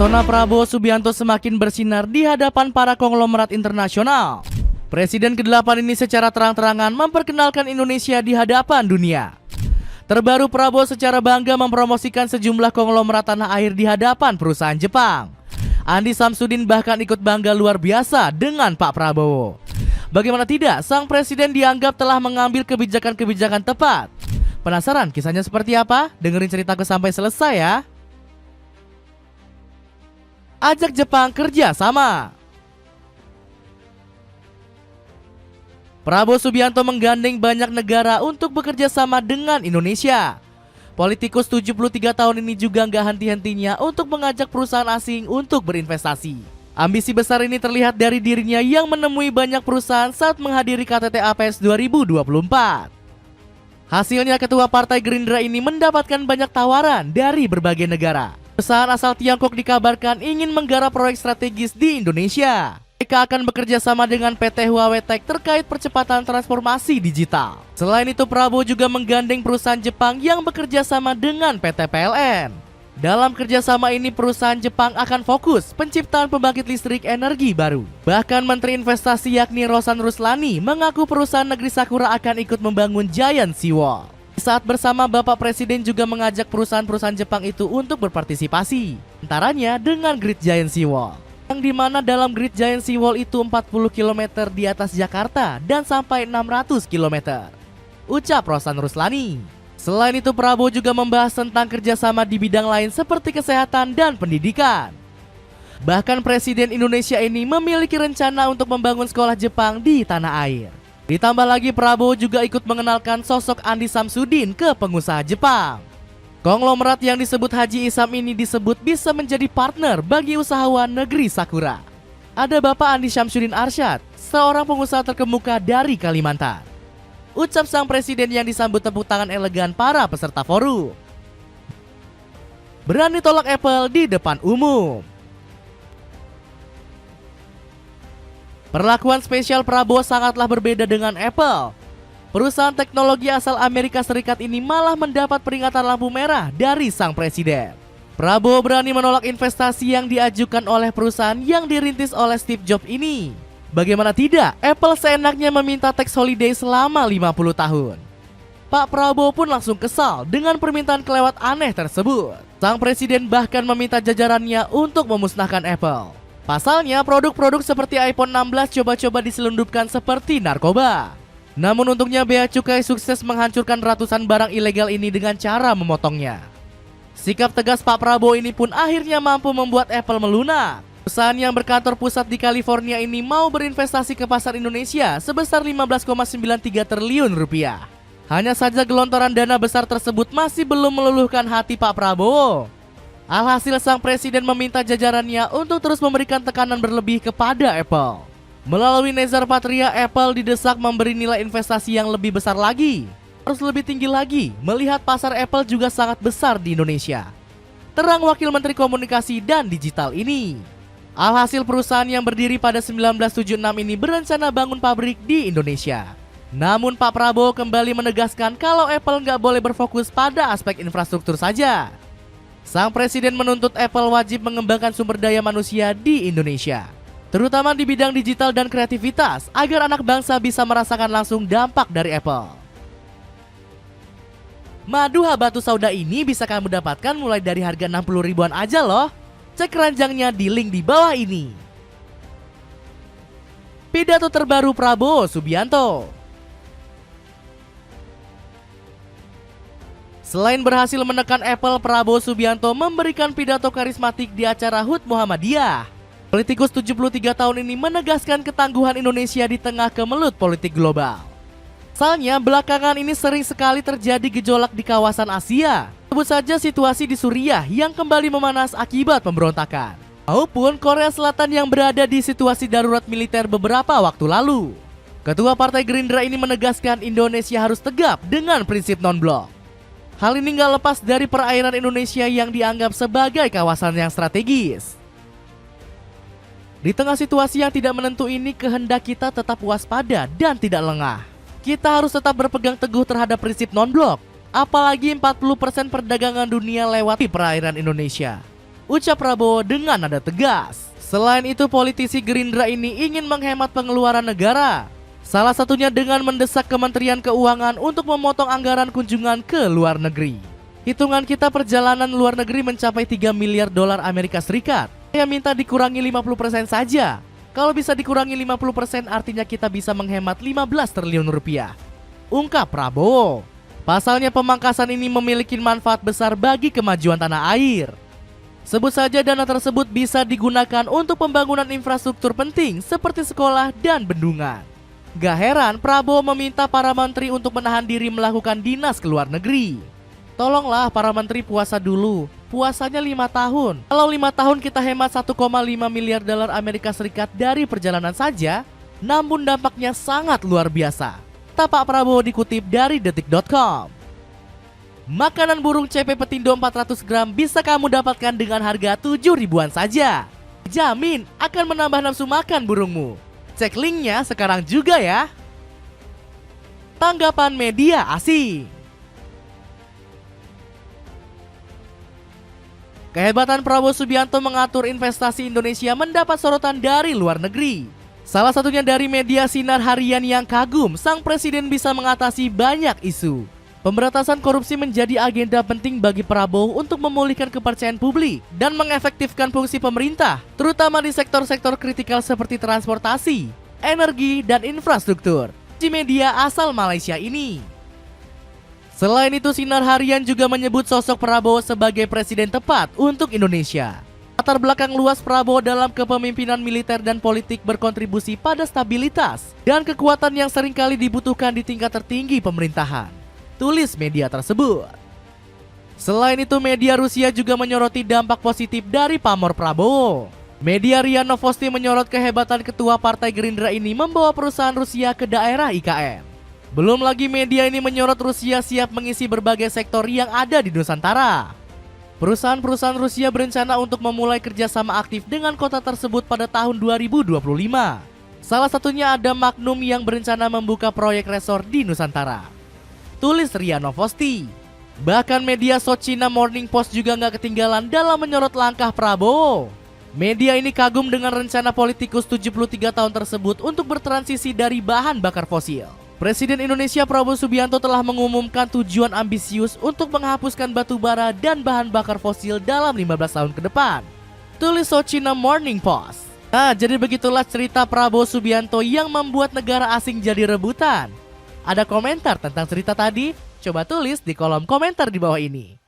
Pesona Prabowo Subianto semakin bersinar di hadapan para konglomerat internasional. Presiden ke-8 ini secara terang-terangan memperkenalkan Indonesia di hadapan dunia. Terbaru, Prabowo secara bangga mempromosikan sejumlah konglomerat tanah air di hadapan perusahaan Jepang. Andi Samsudin bahkan ikut bangga luar biasa dengan Pak Prabowo. Bagaimana tidak, sang presiden dianggap telah mengambil kebijakan-kebijakan tepat. Penasaran kisahnya seperti apa? Dengerin ceritaku sampai selesai ya. Ajak Jepang kerja sama. Prabowo Subianto menggandeng banyak negara untuk bekerja sama dengan Indonesia. Politikus 73 tahun ini juga nggak henti-hentinya untuk mengajak perusahaan asing untuk berinvestasi. Ambisi besar ini terlihat dari dirinya yang menemui banyak perusahaan saat menghadiri KTT APES 2024. Hasilnya, ketua Partai Gerindra ini mendapatkan banyak tawaran dari berbagai negara. Perusahaan asal Tiongkok dikabarkan ingin menggarap proyek strategis di Indonesia. Mereka akan bekerja sama dengan PT Huawei Tech terkait percepatan transformasi digital. Selain itu, Prabowo juga menggandeng perusahaan Jepang yang bekerja sama dengan PT PLN. Dalam kerjasama ini, perusahaan Jepang akan fokus penciptaan pembangkit listrik energi baru. Bahkan Menteri Investasi yakni Rosan Ruslani mengaku perusahaan negeri Sakura akan ikut membangun Giant Seawall. Saat bersama, Bapak Presiden juga mengajak perusahaan-perusahaan Jepang itu untuk berpartisipasi, antaranya dengan Great Giant Seawall, yang dimana dalam Great Giant Seawall itu 40 km di atas Jakarta dan sampai 600 km, ucap Rosan Ruslani. Selain itu, Prabowo juga membahas tentang kerjasama di bidang lain seperti kesehatan dan pendidikan. Bahkan Presiden Indonesia ini memiliki rencana untuk membangun sekolah Jepang di tanah air. Ditambah lagi, Prabowo juga ikut mengenalkan sosok Andi Samsudin ke pengusaha Jepang. Konglomerat yang disebut Haji Isam ini disebut bisa menjadi partner bagi usahawan negeri Sakura. Ada Bapak Andi Syamsuddin Arsyad, seorang pengusaha terkemuka dari Kalimantan. Ucap sang presiden yang disambut tepuk tangan elegan para peserta forum. Berani tolak Apple di depan umum. Perlakuan spesial Prabowo sangatlah berbeda dengan Apple. Perusahaan teknologi asal Amerika Serikat ini malah mendapat peringatan lampu merah dari sang presiden. Prabowo berani menolak investasi yang diajukan oleh perusahaan yang dirintis oleh Steve Jobs ini. Bagaimana tidak, Apple seenaknya meminta tax holiday selama 50 tahun. Pak Prabowo pun langsung kesal dengan permintaan kelewat aneh tersebut. Sang presiden bahkan meminta jajarannya untuk memusnahkan Apple. Pasalnya, produk-produk seperti iPhone 16 coba-coba diselundupkan seperti narkoba. Namun untungnya Bea Cukai sukses menghancurkan ratusan barang ilegal ini dengan cara memotongnya. Sikap tegas Pak Prabowo ini pun akhirnya mampu membuat Apple melunak. Perusahaan yang berkantor pusat di California ini mau berinvestasi ke pasar Indonesia sebesar 15,93 triliun rupiah. Hanya saja gelontoran dana besar tersebut masih belum meluluhkan hati Pak Prabowo. Alhasil, sang presiden meminta jajarannya untuk terus memberikan tekanan berlebih kepada Apple. Melalui Nezar Patria, Apple didesak memberi nilai investasi yang lebih besar lagi. Harus lebih tinggi lagi, melihat pasar Apple juga sangat besar di Indonesia, terang Wakil Menteri Komunikasi dan Digital ini. Alhasil, perusahaan yang berdiri pada 1976 ini berencana bangun pabrik di Indonesia. Namun Pak Prabowo kembali menegaskan kalau Apple nggak boleh berfokus pada aspek infrastruktur saja. Sang presiden menuntut Apple wajib mengembangkan sumber daya manusia di Indonesia, terutama di bidang digital dan kreativitas, agar anak bangsa bisa merasakan langsung dampak dari Apple. Madu Habatu Sauda ini bisa kamu dapatkan mulai dari harga 60 ribuan aja loh. Cek keranjangnya di link di bawah ini. Pidato terbaru Prabowo Subianto. Selain berhasil menekan Apple, Prabowo Subianto memberikan pidato karismatik di acara HUT Muhammadiyah. Politikus 73 tahun ini menegaskan ketangguhan Indonesia di tengah kemelut politik global. Pasalnya, belakangan ini sering sekali terjadi gejolak di kawasan Asia. Sebut saja situasi di Suriah yang kembali memanas akibat pemberontakan, maupun Korea Selatan yang berada di situasi darurat militer beberapa waktu lalu. Ketua Partai Gerindra ini menegaskan Indonesia harus tegap dengan prinsip non-blok. Hal ini nggak lepas dari perairan Indonesia yang dianggap sebagai kawasan yang strategis. Di tengah situasi yang tidak menentu ini, kehendak kita tetap waspada dan tidak lengah. Kita harus tetap berpegang teguh terhadap prinsip non-blok, apalagi 40% perdagangan dunia lewat di perairan Indonesia. ucap Prabowo dengan nada tegas. Selain itu, politisi Gerindra ini ingin menghemat pengeluaran negara. Salah satunya dengan mendesak Kementerian Keuangan untuk memotong anggaran kunjungan ke luar negeri. Hitungan kita perjalanan luar negeri mencapai 3 miliar dolar Amerika Serikat. Saya minta dikurangi 50% saja. Kalau bisa dikurangi 50% artinya kita bisa menghemat 15 triliun rupiah, ungkap Prabowo. Pasalnya pemangkasan ini memiliki manfaat besar bagi kemajuan tanah air. Sebut saja dana tersebut bisa digunakan untuk pembangunan infrastruktur penting seperti sekolah dan bendungan. Gak heran Prabowo meminta para menteri untuk menahan diri melakukan dinas ke luar negeri. Tolonglah para menteri puasa dulu. Puasanya 5 tahun. Kalau 5 tahun kita hemat 1,5 miliar dolar Amerika Serikat dari perjalanan saja, namun dampaknya sangat luar biasa. Tapak Prabowo dikutip dari detik.com. Makanan burung CP Petindo 400 gram bisa kamu dapatkan dengan harga 7 ribuan saja. Jamin akan menambah nafsu makan burungmu. Cek linknya sekarang juga ya. Tanggapan media asing. Kehebatan Prabowo Subianto mengatur investasi Indonesia mendapat sorotan dari luar negeri. Salah satunya dari media Sinar Harian yang kagum sang presiden bisa mengatasi banyak isu. Pemberantasan korupsi menjadi agenda penting bagi Prabowo untuk memulihkan kepercayaan publik dan mengefektifkan fungsi pemerintah, terutama di sektor-sektor kritikal seperti transportasi, energi, dan infrastruktur. Di media asal Malaysia ini. Selain itu, Sinar Harian juga menyebut sosok Prabowo sebagai presiden tepat untuk Indonesia. Latar belakang luas Prabowo dalam kepemimpinan militer dan politik berkontribusi pada stabilitas dan kekuatan yang seringkali dibutuhkan di tingkat tertinggi pemerintahan, tulis media tersebut. Selain itu, media Rusia juga menyoroti dampak positif dari pamor Prabowo. Media RIA Novosti menyorot kehebatan ketua Partai Gerindra ini membawa perusahaan Rusia ke daerah IKN. Belum lagi media ini menyorot Rusia siap mengisi berbagai sektor yang ada di Nusantara. Perusahaan-perusahaan Rusia berencana untuk memulai kerjasama aktif dengan kota tersebut pada tahun 2025. Salah satunya ada Magnum yang berencana membuka proyek resort di Nusantara, tulis RIA Novosti. Bahkan media China Morning Post juga nggak ketinggalan dalam menyorot langkah Prabowo. Media ini kagum dengan rencana politikus 73 tahun tersebut untuk bertransisi dari bahan bakar fosil. Presiden Indonesia Prabowo Subianto telah mengumumkan tujuan ambisius untuk menghapuskan batu bara dan bahan bakar fosil dalam 15 tahun ke depan, tulis China Morning Post. Nah, jadi begitulah cerita Prabowo Subianto yang membuat negara asing jadi rebutan. Ada komentar tentang cerita tadi? Coba tulis di kolom komentar di bawah ini.